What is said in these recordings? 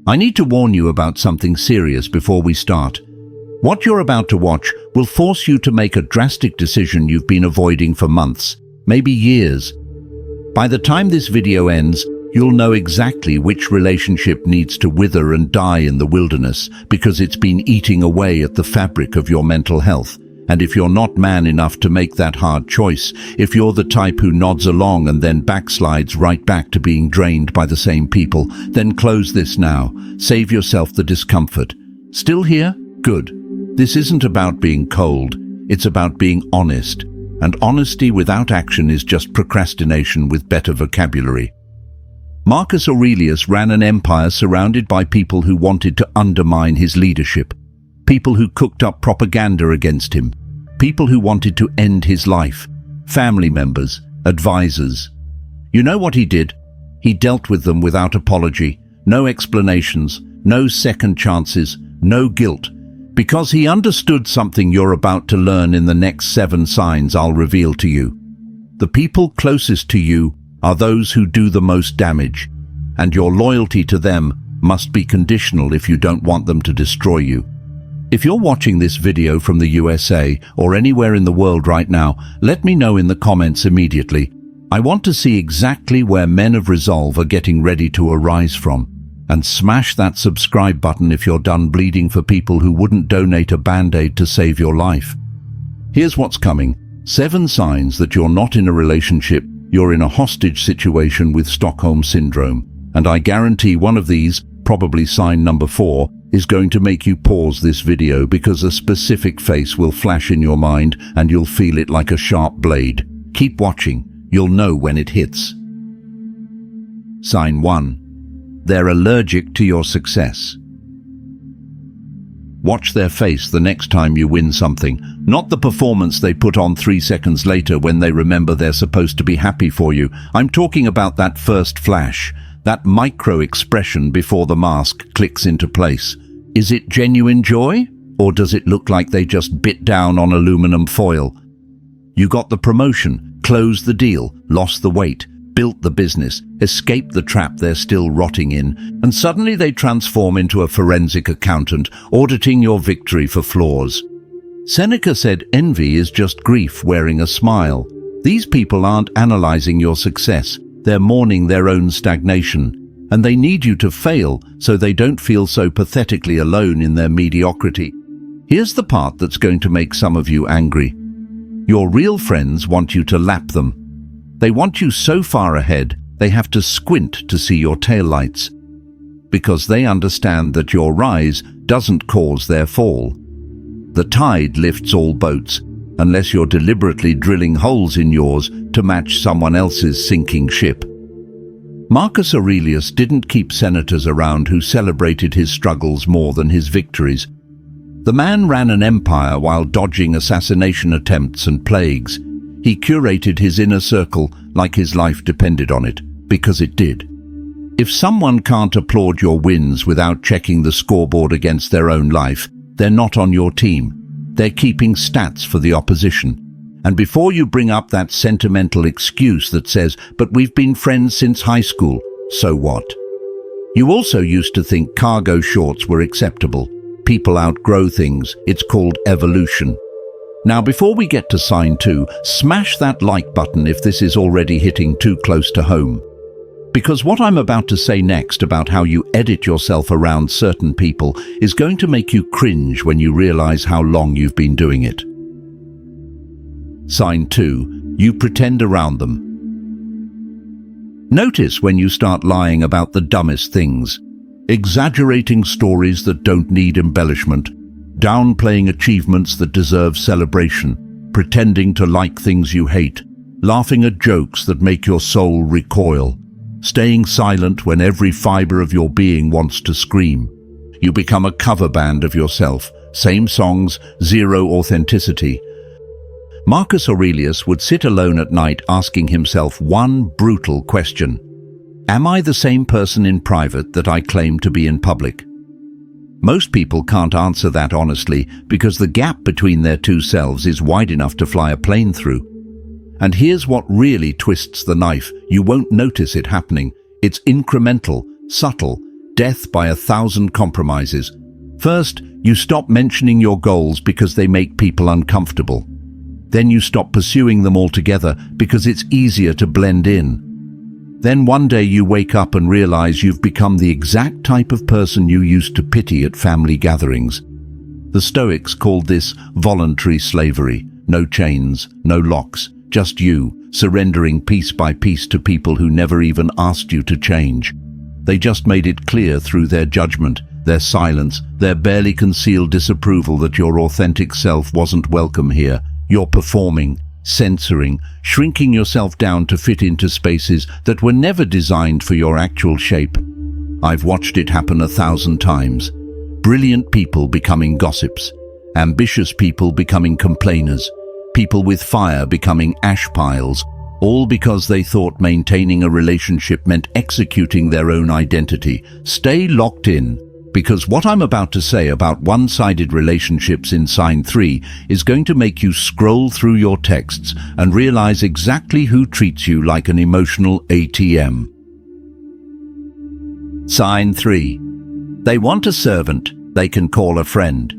I need to warn you about something serious before we start. What you're about to watch will force you to make a drastic decision you've been avoiding for months, maybe years. By the time this video ends, you'll know exactly which relationship needs to wither and die in the wilderness because it's been eating away at the fabric of your mental health. And if you're not man enough to make that hard choice, if you're the type who nods along and then backslides right back to being drained by the same people, then close this now. Save yourself the discomfort. Still here? Good. This isn't about being cold. It's about being honest. And honesty without action is just procrastination with better vocabulary. Marcus Aurelius ran an empire surrounded by people who wanted to undermine his leadership. People who cooked up propaganda against him. People who wanted to end his life. Family members, advisors. You know what he did? He dealt with them without apology, no explanations, no second chances, no guilt. Because he understood something you're about to learn in the next 7 signs I'll reveal to you. The people closest to you are those who do the most damage, and your loyalty to them must be conditional if you don't want them to destroy you. If you're watching this video from the USA or anywhere in the world right now, let me know in the comments immediately. I want to see exactly where men of resolve are getting ready to arise from. And smash that subscribe button if you're done bleeding for people who wouldn't donate a band-aid to save your life. Here's what's coming. 7 signs that you're not in a relationship, you're in a hostage situation with Stockholm Syndrome. And I guarantee one of these, probably sign number 4, is going to make you pause this video because a specific face will flash in your mind and you'll feel it like a sharp blade. Keep watching. You'll know when it hits. Sign 1. They're allergic to your success. Watch their face the next time you win something, not the performance they put on 3 seconds later when they remember they're supposed to be happy for you. I'm talking about that first flash, that micro-expression before the mask clicks into place. Is it genuine joy, or does it look like they just bit down on aluminum foil? You got the promotion, closed the deal, lost the weight, built the business, escaped the trap they're still rotting in, and suddenly they transform into a forensic accountant, auditing your victory for flaws. Seneca said envy is just grief wearing a smile. These people aren't analyzing your success, they're mourning their own stagnation, and they need you to fail so they don't feel so pathetically alone in their mediocrity. Here's the part that's going to make some of you angry. Your real friends want you to lap them. They want you so far ahead, they have to squint to see your taillights, because they understand that your rise doesn't cause their fall. The tide lifts all boats, unless you're deliberately drilling holes in yours to match someone else's sinking ship. Marcus Aurelius didn't keep senators around who celebrated his struggles more than his victories. The man ran an empire while dodging assassination attempts and plagues. He curated his inner circle like his life depended on it, because it did. If someone can't applaud your wins without checking the scoreboard against their own life, they're not on your team. They're keeping stats for the opposition. And before you bring up that sentimental excuse that says, "But we've been friends since high school," so what? You also used to think cargo shorts were acceptable. People outgrow things. It's called evolution. Now, before we get to sign 2, smash that like button if this is already hitting too close to home. Because what I'm about to say next about how you edit yourself around certain people is going to make you cringe when you realize how long you've been doing it. Sign 2. You pretend around them. Notice when you start lying about the dumbest things, exaggerating stories that don't need embellishment, downplaying achievements that deserve celebration, pretending to like things you hate, laughing at jokes that make your soul recoil, staying silent when every fiber of your being wants to scream. You become a cover band of yourself, same songs, zero authenticity. Marcus Aurelius would sit alone at night asking himself one brutal question: am I the same person in private that I claim to be in public? Most people can't answer that honestly because the gap between their two selves is wide enough to fly a plane through. And here's what really twists the knife. You won't notice it happening. It's incremental, subtle, Death by 1,000 compromises. First, you stop mentioning your goals because they make people uncomfortable. Then you stop pursuing them altogether because it's easier to blend in. Then one day you wake up and realize you've become the exact type of person you used to pity at family gatherings. The Stoics called this voluntary slavery. No chains, no locks, just you, surrendering piece by piece to people who never even asked you to change. They just made it clear through their judgment, their silence, their barely concealed disapproval that your authentic self wasn't welcome here. You're performing, censoring, shrinking yourself down to fit into spaces that were never designed for your actual shape. I've watched it happen 1,000 times. Brilliant people becoming gossips, ambitious people becoming complainers, people with fire becoming ash piles, all because they thought maintaining a relationship meant executing their own identity. Stay locked in, because what I'm about to say about one-sided relationships in Sign 3 is going to make you scroll through your texts and realize exactly who treats you like an emotional ATM. Sign 3. They want a servant they can call a friend.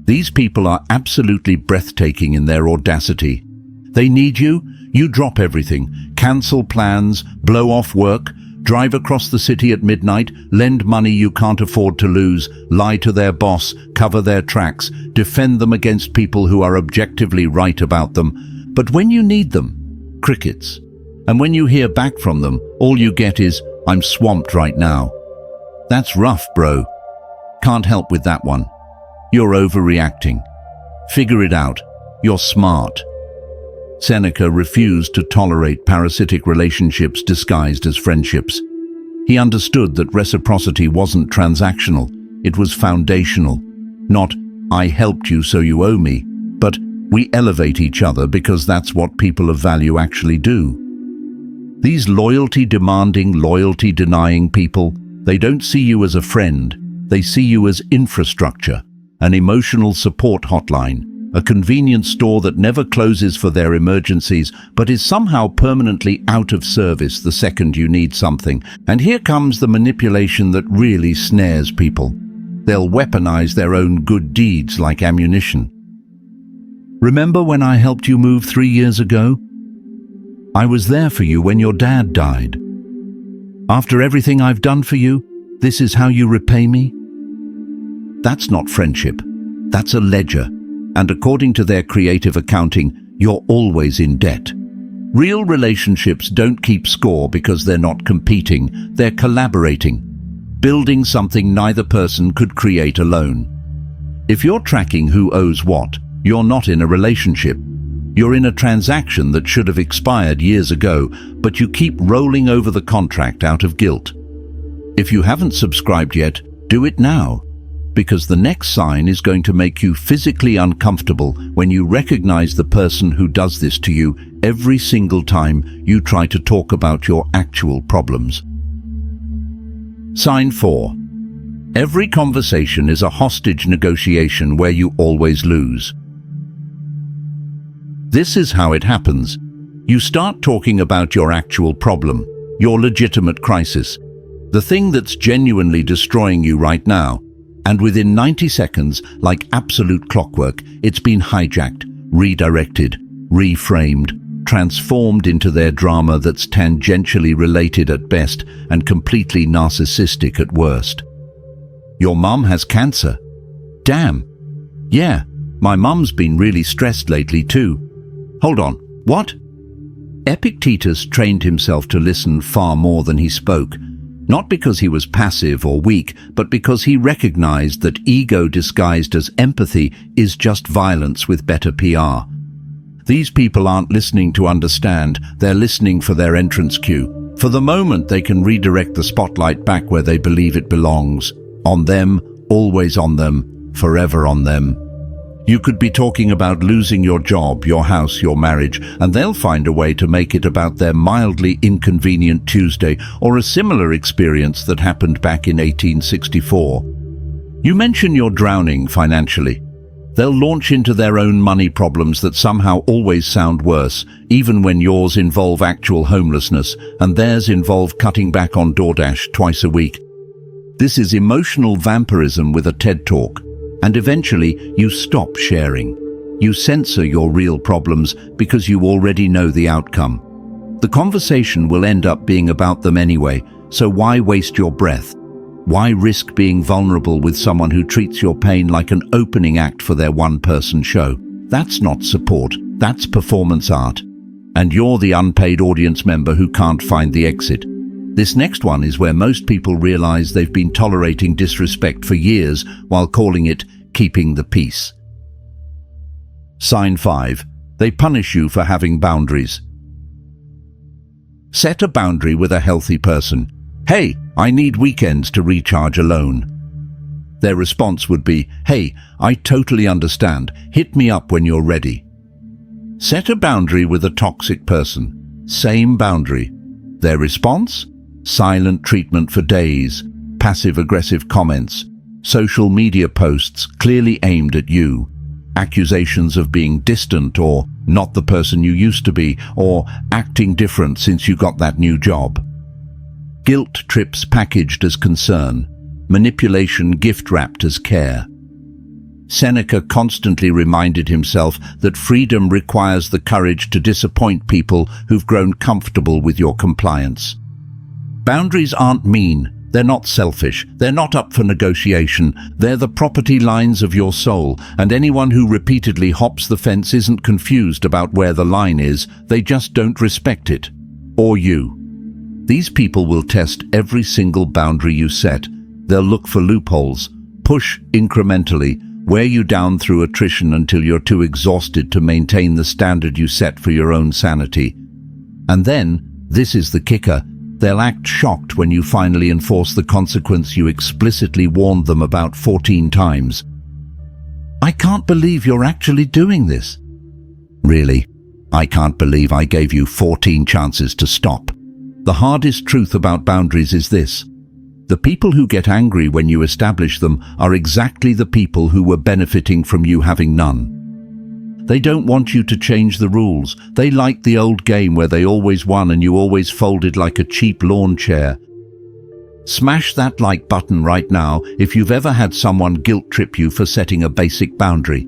These people are absolutely breathtaking in their audacity. They need you, you drop everything, cancel plans, blow off work, drive across the city at midnight, lend money you can't afford to lose, lie to their boss, cover their tracks, defend them against people who are objectively right about them. But when you need them, crickets. And when you hear back from them, all you get is, "I'm swamped right now." That's rough, bro. Can't help with that one. You're overreacting. Figure it out. You're smart. Seneca refused to tolerate parasitic relationships disguised as friendships. He understood that reciprocity wasn't transactional, it was foundational. Not, "I helped you so you owe me," but "we elevate each other because that's what people of value actually do." These loyalty-demanding, loyalty-denying people, they don't see you as a friend, they see you as infrastructure, an emotional support hotline, a convenience store that never closes for their emergencies but is somehow permanently out of service the second you need something. And here comes the manipulation that really snares people. They'll weaponize their own good deeds like ammunition. Remember when I helped you move 3 years ago? I was there for you when your dad died. After everything I've done for you, this is how you repay me? That's not friendship. That's a ledger. And according to their creative accounting, you're always in debt. Real relationships don't keep score because they're not competing, they're collaborating, building something neither person could create alone. If you're tracking who owes what, you're not in a relationship. You're in a transaction that should have expired years ago, but you keep rolling over the contract out of guilt. If you haven't subscribed yet, do it now. Because the next sign is going to make you physically uncomfortable when you recognize the person who does this to you every single time you try to talk about your actual problems. Sign 4. Every conversation is a hostage negotiation where you always lose. This is how it happens. You start talking about your actual problem, your legitimate crisis, the thing that's genuinely destroying you right now. And within 90 seconds, like absolute clockwork, it's been hijacked, redirected, reframed, transformed into their drama that's tangentially related at best and completely narcissistic at worst. Your mum has cancer. Damn. Yeah, my mum's been really stressed lately too. Hold on, what? Epictetus trained himself to listen far more than he spoke. Not because he was passive or weak, but because he recognized that ego disguised as empathy is just violence with better PR. These people aren't listening to understand, they're listening for their entrance cue. For the moment they can redirect the spotlight back where they believe it belongs. On them, always on them, forever on them. You could be talking about losing your job, your house, your marriage, and they'll find a way to make it about their mildly inconvenient Tuesday or a similar experience that happened back in 1864. You mention you're drowning financially. They'll launch into their own money problems that somehow always sound worse, even when yours involve actual homelessness and theirs involve cutting back on DoorDash twice a week. This is emotional vampirism with a TED Talk, and eventually you stop sharing. You censor your real problems because you already know the outcome. The conversation will end up being about them anyway, so why waste your breath? Why risk being vulnerable with someone who treats your pain like an opening act for their one-person show? That's not support, that's performance art. And you're the unpaid audience member who can't find the exit. This next one is where most people realize they've been tolerating disrespect for years while calling it keeping the peace. Sign 5. They punish you for having boundaries. Set a boundary with a healthy person. Hey, I need weekends to recharge alone. Their response would be, hey, I totally understand. Hit me up when you're ready. Set a boundary with a toxic person. Same boundary. Their response? Silent treatment for days, passive-aggressive comments, social media posts clearly aimed at you, accusations of being distant or not the person you used to be, or acting different since you got that new job. Guilt trips packaged as concern, manipulation gift-wrapped as care. Seneca constantly reminded himself that freedom requires the courage to disappoint people who've grown comfortable with your compliance. Boundaries aren't mean, they're not selfish, they're not up for negotiation, they're the property lines of your soul, and anyone who repeatedly hops the fence isn't confused about where the line is, they just don't respect it. Or you. These people will test every single boundary you set. They'll look for loopholes, push incrementally, wear you down through attrition until you're too exhausted to maintain the standard you set for your own sanity. And then, this is the kicker, they'll act shocked when you finally enforce the consequence you explicitly warned them about 14 times. I can't believe you're actually doing this. Really, I can't believe I gave you 14 chances to stop. The hardest truth about boundaries is this. The people who get angry when you establish them are exactly the people who were benefiting from you having none. They don't want you to change the rules. They like the old game where they always won and you always folded like a cheap lawn chair. Smash that like button right now if you've ever had someone guilt trip you for setting a basic boundary.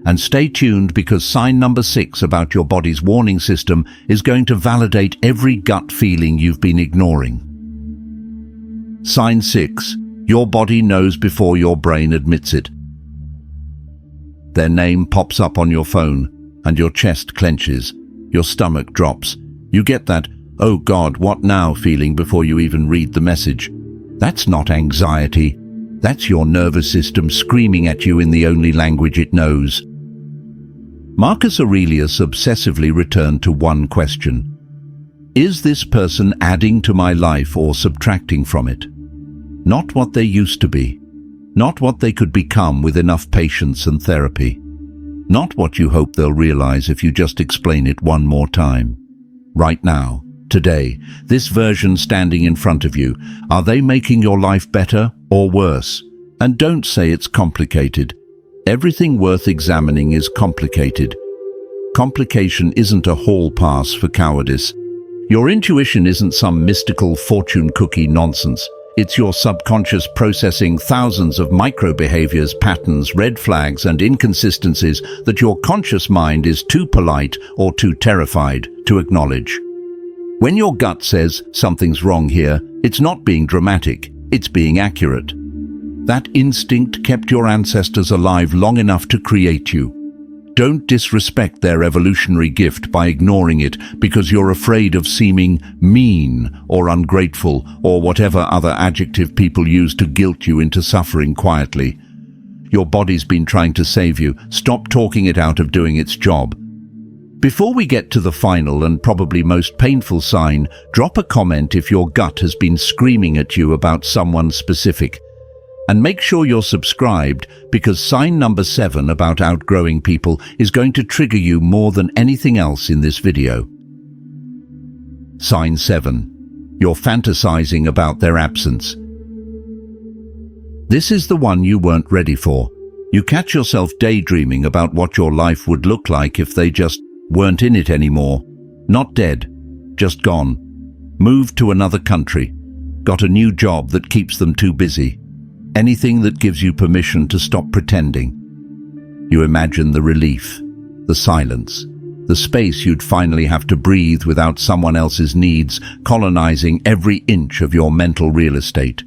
And stay tuned because sign number 6 about your body's warning system is going to validate every gut feeling you've been ignoring. Sign 6. Your body knows before your brain admits it. Their name pops up on your phone and your chest clenches, your stomach drops. You get that, oh God, what now feeling before you even read the message. That's not anxiety. That's your nervous system screaming at you in the only language it knows. Marcus Aurelius obsessively returned to one question. Is this person adding to my life or subtracting from it? Not what they used to be. Not what they could become with enough patience and therapy. Not what you hope they'll realize if you just explain it one more time. Right now, today, this version standing in front of you, are they making your life better or worse? And don't say it's complicated. Everything worth examining is complicated. Complication isn't a hall pass for cowardice. Your intuition isn't some mystical fortune cookie nonsense. It's your subconscious processing thousands of micro-behaviors, patterns, red flags, and inconsistencies that your conscious mind is too polite or too terrified to acknowledge. When your gut says something's wrong here, it's not being dramatic, it's being accurate. That instinct kept your ancestors alive long enough to create you. Don't disrespect their evolutionary gift by ignoring it because you're afraid of seeming mean or ungrateful or whatever other adjective people use to guilt you into suffering quietly. Your body's been trying to save you. Stop talking it out of doing its job. Before we get to the final and probably most painful sign, drop a comment if your gut has been screaming at you about someone specific. And make sure you're subscribed because sign number 7 about outgrowing people is going to trigger you more than anything else in this video. Sign 7. You're fantasizing about their absence. This is the one you weren't ready for. You catch yourself daydreaming about what your life would look like if they just weren't in it anymore. Not dead, just gone. Moved to another country. Got a new job that keeps them too busy. Anything that gives you permission to stop pretending. You imagine the relief, the silence, the space you'd finally have to breathe without someone else's needs colonizing every inch of your mental real estate.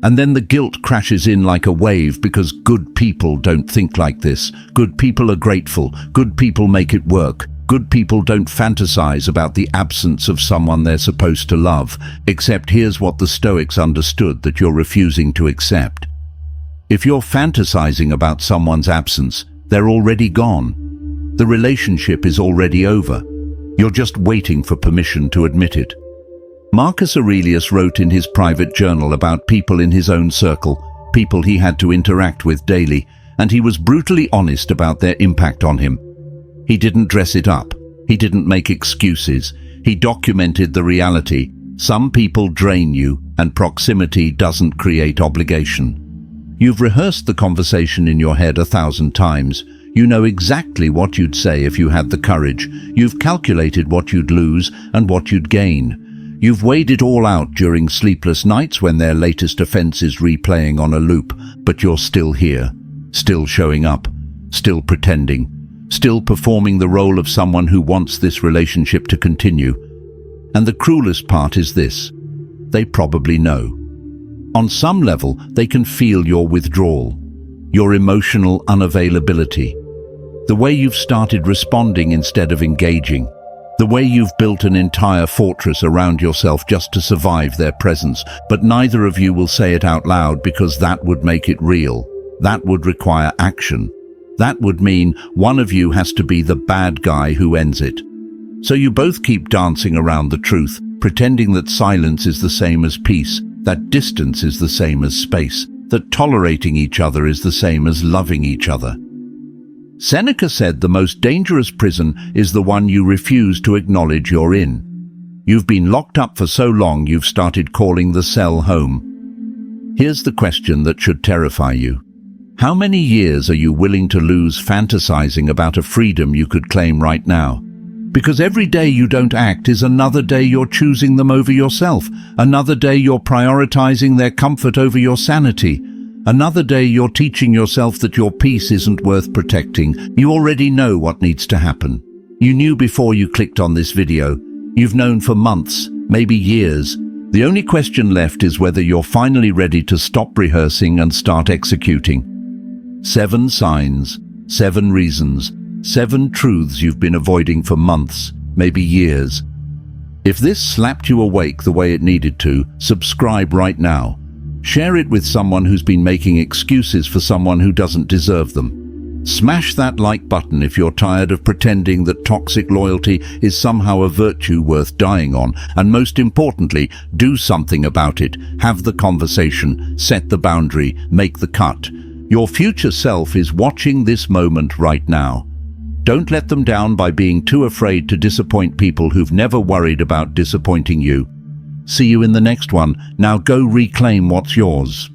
And then the guilt crashes in like a wave because good people don't think like this. Good people are grateful. Good people make it work. Good people don't fantasize about the absence of someone they're supposed to love. Except here's what the Stoics understood that you're refusing to accept. If you're fantasizing about someone's absence, they're already gone. The relationship is already over. You're just waiting for permission to admit it. Marcus Aurelius wrote in his private journal about people in his own circle, people he had to interact with daily, and he was brutally honest about their impact on him. He didn't dress it up. He didn't make excuses. He documented the reality. Some people drain you, and proximity doesn't create obligation. You've rehearsed the conversation in your head 1,000 times. You know exactly what you'd say if you had the courage. You've calculated what you'd lose and what you'd gain. You've weighed it all out during sleepless nights when their latest offense is replaying on a loop, but you're still here, still showing up, still pretending, still performing the role of someone who wants this relationship to continue. And the cruelest part is this: they probably know. On some level, they can feel your withdrawal, your emotional unavailability, the way you've started responding instead of engaging, the way you've built an entire fortress around yourself just to survive their presence, but neither of you will say it out loud because that would make it real. That would require action. That would mean one of you has to be the bad guy who ends it. So you both keep dancing around the truth, pretending that silence is the same as peace, that distance is the same as space, that tolerating each other is the same as loving each other. Seneca said the most dangerous prison is the one you refuse to acknowledge you're in. You've been locked up for so long you've started calling the cell home. Here's the question that should terrify you. How many years are you willing to lose fantasizing about a freedom you could claim right now? Because every day you don't act is another day you're choosing them over yourself. Another day you're prioritizing their comfort over your sanity. Another day you're teaching yourself that your peace isn't worth protecting. You already know what needs to happen. You knew before you clicked on this video. You've known for months, maybe years. The only question left is whether you're finally ready to stop rehearsing and start executing. 7 signs, 7 reasons, 7 truths you've been avoiding for months, maybe years. If this slapped you awake the way it needed to, subscribe right now. Share it with someone who's been making excuses for someone who doesn't deserve them. Smash that like button if you're tired of pretending that toxic loyalty is somehow a virtue worth dying on. And most importantly, do something about it. Have the conversation, set the boundary, make the cut. Your future self is watching this moment right now. Don't let them down by being too afraid to disappoint people who've never worried about disappointing you. See you in the next one. Now go reclaim what's yours.